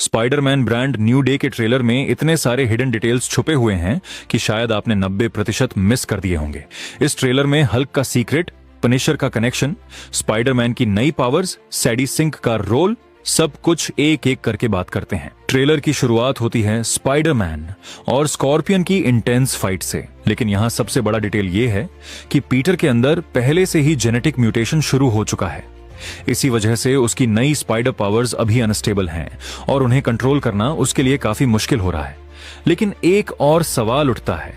Spiderman brand new day के trailer में इतने सारे हिडन डिटेल्स छुपे हुए हैं कि शायद आपने 90% मिस कर दिए होंगे। इस ट्रेलर में हल्क का सीक्रेट, पनिशर का कनेक्शन, स्पाइडरमैन की नई पावर्स, सैडी सिंक का रोल, सब कुछ एक एक करके बात करते हैं। ट्रेलर की शुरुआत होती है स्पाइडरमैन और स्कॉर्पियन की इंटेंस फाइट से, लेकिन यहाँ सबसे बड़ा डिटेल ये है कि पीटर के अंदर पहले से ही जेनेटिक म्यूटेशन शुरू हो चुका है। इसी वजह से उसकी नई स्पाइडर पावर्स अभी अनस्टेबल हैं और उन्हें कंट्रोल करना उसके लिए काफी मुश्किल हो रहा है। लेकिन एक और सवाल उठता है,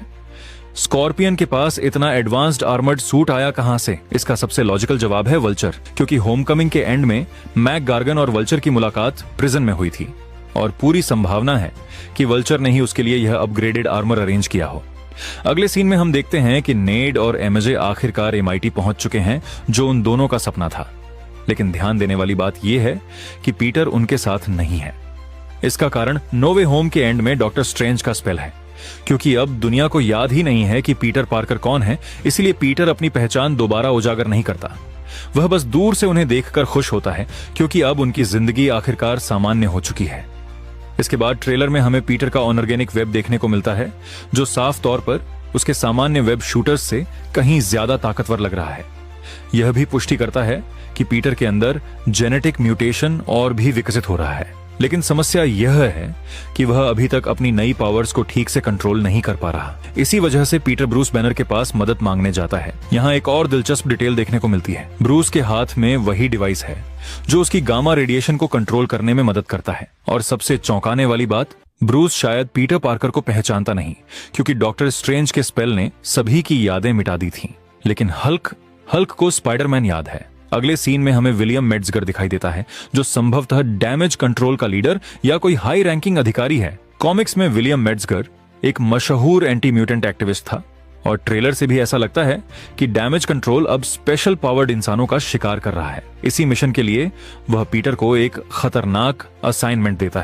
स्कॉर्पियन के पास इतना एडवांस्ड आर्मर्ड सूट आया कहां से? इसका सबसे लॉजिकल जवाब है वल्चर, क्योंकि होमकमिंग के एंड में मैक गार्गन और वल्चर की मुलाकात प्रिजन में हुई थी और पूरी संभावना है कि वल्चर ने ही उसके लिए यह अपग्रेडेड आर्मर अरेंज किया हो। अगले सीन में हम देखते हैं कि नेड और एमजे आखिरकार एमआईटी पहुंच चुके हैं, जो उन दोनों का सपना था। लेकिन ध्यान देने वाली बात यह है कि पीटर उनके साथ नहीं है। इसका कारण नो वे होम के एंड में डॉक्टर स्ट्रेंज का स्पेल है, क्योंकि अब दुनिया को याद ही नहीं है कि पीटर पार्कर कौन है। इसलिए पीटर अपनी पहचान दोबारा उजागर नहीं करता। वह बस दूर से उन्हें देखकर खुश होता है, क्योंकि अब उनकी जिंदगी आखिरकार सामान्य हो चुकी है। इसके बाद ट्रेलर में हमें पीटर का ऑर्गेनिक वेब देखने को मिलता है, जो साफ तौर पर उसके सामान्य वेब शूटर्स से कहीं ज्यादा ताकतवर लग रहा है। यह भी पुष्टि करता है कि पीटर के अंदर जेनेटिक म्यूटेशन और भी विकसित हो रहा है। लेकिन समस्या यह है कि वह अभी तक अपनी नई पावर्स को ठीक से कंट्रोल नहीं कर पा रहा। इसी वजह से पीटर ब्रूस बैनर के पास मदद मांगने जाता है। यहाँ एक और दिलचस्प डिटेल देखने को मिलती है। ब्रूस के हाथ में वही डिवाइस है जो उसकी गामा रेडिएशन को कंट्रोल करने में मदद करता है। और सबसे चौंकाने वाली बात, ब्रूस शायद पीटर पार्कर को पहचानता नहीं, क्योंकि डॉक्टर स्ट्रेंज के स्पेल ने सभी की यादें मिटा दी थी। लेकिन हल्क को स्पाइडरमैन याद है। अगले सीन में हमें विलियम मेट्जगर दिखाई देता है, जो संभवतः डैमेज कंट्रोल का लीडर या कोई हाई रैंकिंग अधिकारी है। कॉमिक्स में विलियम मेट्जगर एक मशहूर एंटी म्यूटेंट एक्टिविस्ट था और ट्रेलर से भी ऐसा लगता है कि डैमेज कंट्रोल अब स्पेशल पावर्ड इंसानों का शिकार कर रहा है। इसी मिशन के लिए वह पीटर को एक खतरनाक असाइनमेंट देता है।